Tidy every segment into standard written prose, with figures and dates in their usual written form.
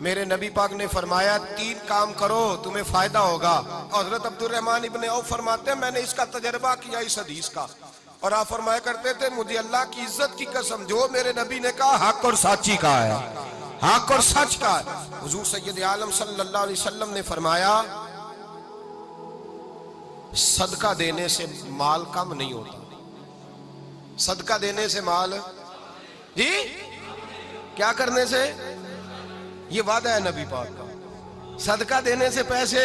میرے نبی پاک نے فرمایا 3 کام کرو تمہیں فائدہ ہوگا. حضرت عبدالرحمن ابن عوف فرماتے ہیں میں نے اس کا تجربہ کیا اس حدیث کا, اور آپ فرمایا کرتے تھے مجھے اللہ کی عزت کی قسم جو میرے نبی نے کہا حق اور سچی کہا ہے, حق اور سچ کا ہے. حضور سید عالم صلی اللہ علیہ وسلم نے فرمایا صدقہ دینے سے مال کم نہیں ہوتا. صدقہ دینے سے مال جی کیا کرنے سے, یہ وعدہ ہے نبی پاک کا. صدقہ دینے سے پیسے,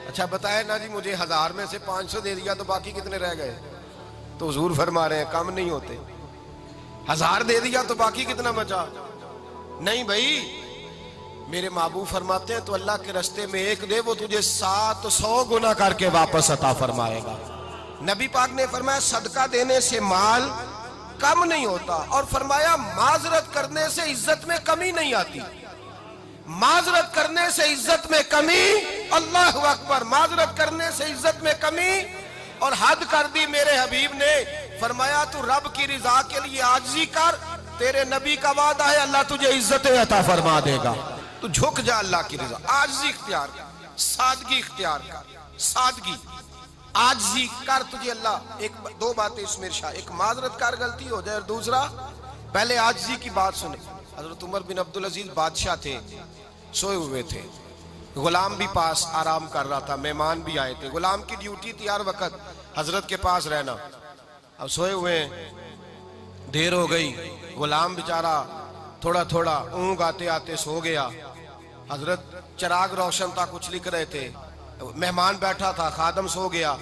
اچھا بتائے نا جی مجھے 1000 میں سے 500 دے دیا تو باقی کتنے رہ گئے؟ تو حضور فرما رہے ہیں کم نہیں ہوتے. 1000 دے دیا تو باقی کتنا بچا؟ نہیں بھائی, میرے محبوب فرماتے ہیں تو اللہ کے رستے میں 1 دے وہ تجھے 700 گنا کر کے واپس عطا فرمائے گا. نبی پاک نے فرمایا صدقہ دینے سے مال کم نہیں ہوتا, اور فرمایا معذرت کرنے سے عزت میں کمی نہیں آتی. معذرت کرنے سے عزت میں کمی, اللہ اکبر, معذرت کرنے سے عزت میں کمی, اور حد کر دی میرے حبیب نے. فرمایا تو رب کی رضا کے لیے عاجزی کر, تیرے نبی کا وعدہ ہے اللہ تجھے عزت عطا فرما دے گا. تو جھک جا اللہ کی رضا, عاجزی اختیار کر, سادگی اختیار کر, سادگی عاجزی کر, تجھے اللہ 2 باتیں اس میں ارشاد, ایک معذرت کر غلطی ہو جائے, اور دوسرا پہلے عاجزی کی بات سنیں. حضرت عمر بن عبدالعزیز بادشاہ تھے, سوئے ہوئے تھے, غلام بھی پاس آرام کر رہا تھا, مہمان بھی آئے تھے. غلام کی ڈیوٹی تھی ہر وقت حضرت کے پاس رہنا. اب سوئے ہوئے دیر ہو گئی, غلام بیچارہ تھوڑا تھوڑا اونگ آتے آتے سو گیا. حضرت چراغ روشن تھا, کچھ لکھ رہے تھے, مہمان بیٹھا تھا, خادم سو گیا.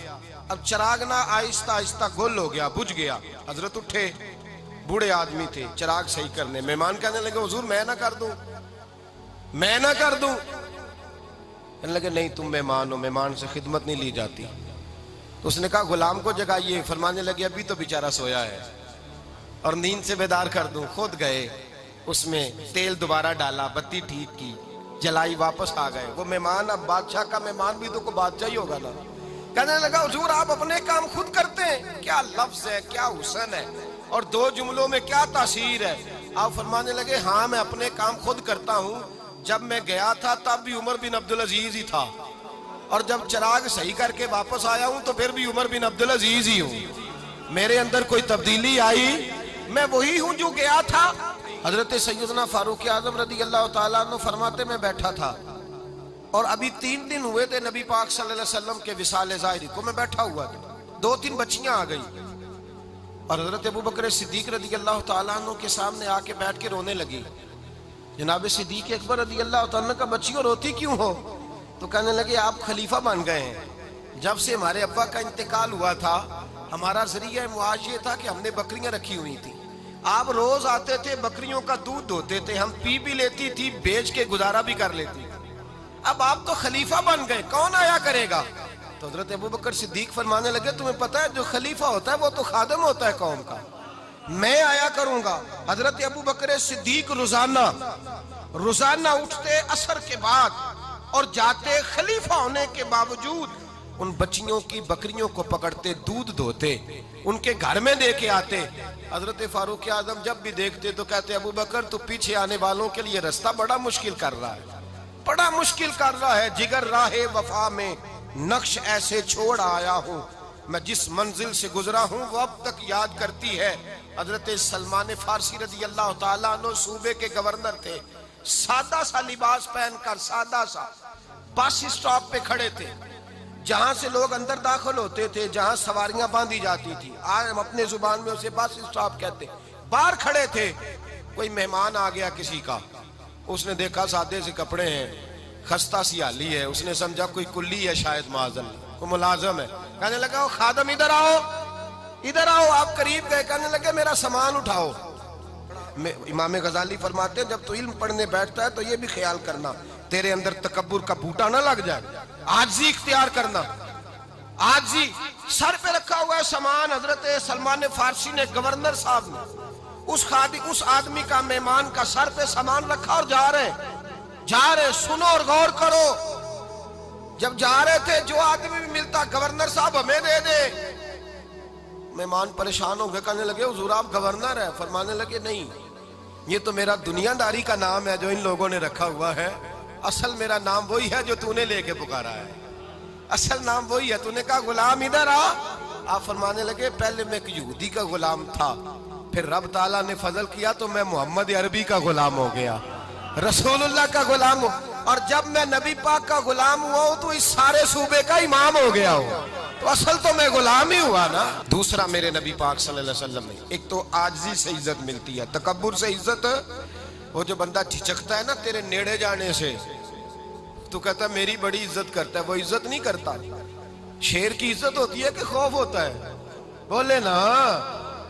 اب چراغ نہ آہستہ آہستہ گل ہو گیا, بجھ گیا. حضرت اٹھے, بوڑھے آدمی تھے, چراغ صحیح کرنے. مہمان کہنے لگے حضور میں نہ کر دوں, میں نہ کر دوں. کہنے لگے نہیں تم مہمان ہو, مہمان سے خدمت نہیں لی جاتی. تو اس نے کہا غلام کو جگائیے. فرمانے لگے ابھی تو بیچارہ سویا ہے اور نیند سے بیدار کر دوں. خود گئے, اس میں تیل دوبارہ ڈالا, بتی ٹھیک کی, جلائی, واپس آ گئے. وہ مہمان, اب بادشاہ کا مہمان بھی تو کوئی بادشاہ ہی ہوگا نا. کہنے لگا حضور آپ اپنے کام خود کرتے ہیں, کیا لفظ ہے, کیا حسن ہے, اور 2 جملوں میں کیا تاثیر ہے. آپ فرمانے لگے ہاں میں اپنے کام خود کرتا ہوں. جب میں گیا تھا تب بھی عمر بن عبدالعزیز ہی تھا, اور جب چراغ صحیح کر کے واپس آیا ہوں تو پھر بھی عمر بن عبدالعزیز ہی ہوں. میرے اندر کوئی تبدیلی آئی, میں وہی ہوں جو گیا تھا. حضرت سیدنا فاروق اعظم رضی اللہ تعالیٰ عنہ فرماتے میں بیٹھا تھا, اور ابھی 3 دن ہوئے تھے نبی پاک صلی اللہ علیہ وسلم کے وصال ظاہری کو. میں بیٹھا ہوا تھا, 2-3 بچیاں آ گئی, اور حضرت ابوبکر صدیق رضی اللہ تعالیٰ عنہ کے سامنے آ کے بیٹھ کے رونے لگی. جناب صدیق اکبر رضی اللہ تعالیٰ عنہ کا بچیوں روتی کیوں ہو؟ تو کہنے لگے آپ خلیفہ بن گئے ہیں. جب سے ہمارے ابا کا انتقال ہوا تھا ہمارا ذریعہ معاش یہ تھا کہ ہم نے بکریاں رکھی ہوئی تھی. آپ روز آتے تھے, بکریوں کا دودھ دھوتے تھے, ہم پی بھی لیتی تھی, بیچ کے گزارا بھی کر لیتی. اب آپ تو خلیفہ بن گئے, کون آیا کرے گا؟ تو حضرت ابوبکر صدیق فرمانے لگے تمہیں پتہ ہے جو خلیفہ ہوتا ہے وہ تو خادم ہوتا ہے قوم کا, میں آیا کروں گا. حضرت ابوبکر صدیق روزانہ اٹھتے عصر کے بعد اور جاتے, خلیفہ ہونے کے باوجود ان بچیوں کی بکریوں کو پکڑتے, دودھ دھوتے, ان کے گھر میں دے کے آتے. حضرت فاروق اعظم جب بھی دیکھتے تو کہتے ابوبکر تو پیچھے آنے والوں کے لیے رستہ بڑا مشکل کر رہا ہے, بڑا مشکل کر رہا ہے. جگر راہ وفا میں نقش ایسے چھوڑ آیا ہوں, میں جس منزل سے گزرا ہوں وہ اب تک یاد کرتی ہے. حضرت سلمان فارسی رضی اللہ تعالیٰ عنہ صوبے کے گورنر تھے, سادہ سا لباس پہن کر, سادہ سا, بس اسٹاپ پہ کھڑے تھے, جہاں سے لوگ اندر داخل ہوتے تھے, جہاں سواریاں باندھی جاتی تھی, آج ہم اپنے زبان میں اسے بس اسٹاپ کہتے. باہر کھڑے تھے, کوئی مہمان آ گیا کسی کا, اس نے دیکھا سادے سے کپڑے ہیں, خستہ سی حالی ہے, اس نے سمجھا کوئی کلی ہے شاید, معاذن کوئی ملازم ہے. کہنے لگا خادم ادھر آؤ, ادھر آؤ. آپ قریب گئے, کہنے لگے میرا سامان اٹھاؤ. امام غزالی فرماتے ہیں جب تو علم پڑھنے بیٹھتا ہے تو یہ بھی خیال کرنا تیرے اندر تکبر کا بوٹا نہ لگ جائے, عاجزی اختیار کرنا. عاجزی, سر پہ رکھا ہوا ہے سامان. حضرت سلمان فارسی نے, گورنر صاحب نے, اس آدمی کا, مہمان کا سر پہ سامان رکھا اور جا رہے. سنو اور غور کرو. جب جا رہے تھے جو آدمی بھی ملتا, گورنر صاحب ہمیں دے دے. مہمان پریشان ہو گئے, کہنے لگے حضور آپ گورنر ہیں؟ فرمانے لگے نہیں, یہ تو میرا دنیا داری کا نام ہے جو ان لوگوں نے رکھا ہوا ہے، اصل میرا نام وہی ہے جو تو نے لے کے پکارا ہے، اصل نام وہی ہے۔ تو نے کہا غلام ادھر آ، آپ فرمانے لگے پہلے میں ایک یہودی کا غلام تھا، پھر رب تعالیٰ نے فضل کیا تو میں محمد عربی کا غلام ہو گیا، رسول اللہ کا غلام ہوں، اور جب میں نبی پاک کا غلام ہوا ہوں تو اس سارے صوبے کا امام ہو گیا ہوں، تو اصل تو میں غلام ہی ہوا نا۔ دوسرا میرے نبی پاک صلی اللہ علیہ وسلم نے ایک تو عاجزی سے عزت ملتی ہے، تکبر سے عزت، وہ جو بندہ جھجکتا ہے نا تیرے نیڑے جانے سے، تو کہتا ہے میری بڑی عزت کرتا ہے، وہ عزت نہیں کرتا۔ شیر کی عزت ہوتی ہے کہ خوف ہوتا ہے؟ بولے نا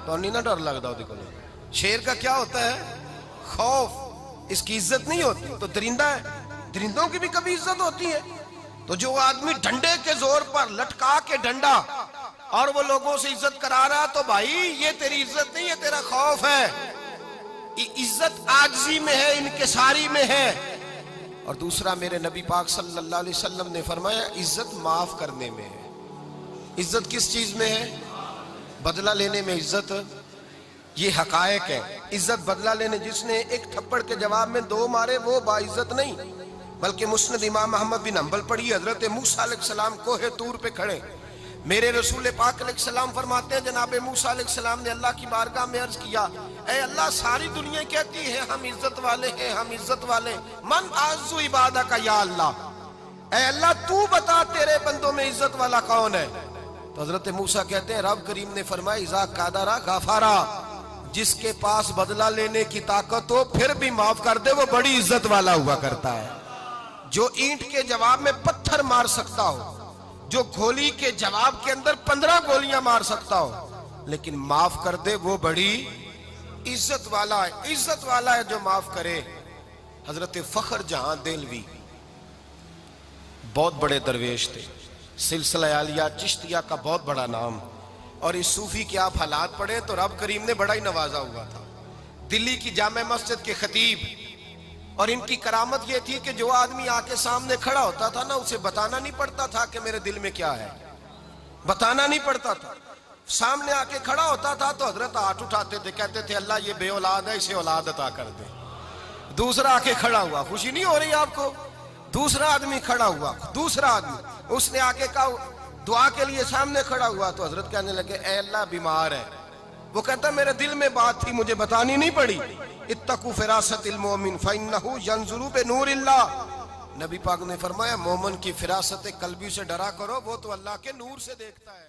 تو نہیں نہ ڈر لگتا ہوتی کو۔ شیر کا کیا ہوتا ہے؟ خوف، اس کی عزت نہیں ہوتی۔ تو درندہ ہے، درندوں کی بھی کبھی عزت ہوتی ہے؟ تو جو آدمی ڈنڈے کے زور پر لٹکا کے ڈنڈا اور وہ لوگوں سے عزت کرا رہا، تو بھائی یہ تیری عزت نہیں ہے، تیرا خوف ہے۔ عزت عاجزی میں ہے، انکساری میں ہے۔ اور دوسرا میرے نبی پاک صلی اللہ علیہ وسلم نے فرمایا عزت معاف کرنے میں ہے۔ عزت کس چیز میں ہے؟ بدلہ لینے میں عزت، یہ حقائق ہے۔ عزت بدلہ لینے، جس نے ایک تھپڑ کے جواب میں 2 مارے وہ باعزت نہیں، بلکہ مسند امام احمد بن حنبل پڑھی، حضرت موسیٰ علیہ السلام کوہ طور پہ کھڑے، میرے رسول پاک علیہ السلام فرماتے ہیں جناب موسیٰ علیہ السلام نے اللہ کی بارگاہ میں عرض کیا، اے اللہ ساری دنیا کہتی ہے ہم عزت والے ہیں، ہم عزت والے، من اعز عبادک یا اللہ، اے اللہ تو بتا تیرے بندوں میں عزت والا کون ہے؟ تو حضرت موسیٰ کہتے ہیں رب کریم نے فرمایا اذا قادر غفارا، جس کے پاس بدلہ لینے کی طاقت ہو پھر بھی معاف کر دے وہ بڑی عزت والا ہوا کرتا ہے۔ جو اینٹ کے جواب میں پتھر مار سکتا ہو، جو گولی کے جواب کے اندر 15 گولیاں مار سکتا ہو، لیکن معاف کر دے وہ بڑی عزت والا ہے۔ عزت والا ہے جو معاف کرے۔ حضرت فخر جہاں دہلوی بہت بڑے درویش تھے، سلسلہ عالیہ چشتیہ کا بہت بڑا نام، اور اس صوفی کے آپ حالات پڑھیں تو رب کریم نے بڑا ہی نوازا ہوا تھا۔ دلی کی جامع مسجد کے خطیب، اور ان کی کرامت یہ تھی کہ جو آدمی آ کے سامنے کھڑا ہوتا تھا نا اسے بتانا نہیں پڑتا تھا کہ میرے دل میں کیا ہے، بتانا نہیں پڑتا تھا۔ سامنے آ کے کھڑا ہوتا تھا تو حضرت ہاتھ اٹھاتے تھے، کہتے تھے اللہ یہ بے اولاد ہے، اسے اولاد عطا کر دے۔ دوسرا آ کے کھڑا ہوا، خوشی نہیں ہو رہی آپ کو؟ دوسرا آدمی کھڑا ہوا، دوسرا آدمی، اس نے آ کے کہا دعا کے لیے سامنے کھڑا ہوا تو حضرت کہنے لگے اے اللہ بیمار ہے، وہ کہتا میرے دل میں بات تھی مجھے بتانی نہیں پڑی، اتقوا فراست المومن فإنہ ینظر بنور اللہ، نبی پاک نے فرمایا مومن کی فراست قلبی سے ڈرا کرو، وہ تو اللہ کے نور سے دیکھتا ہے۔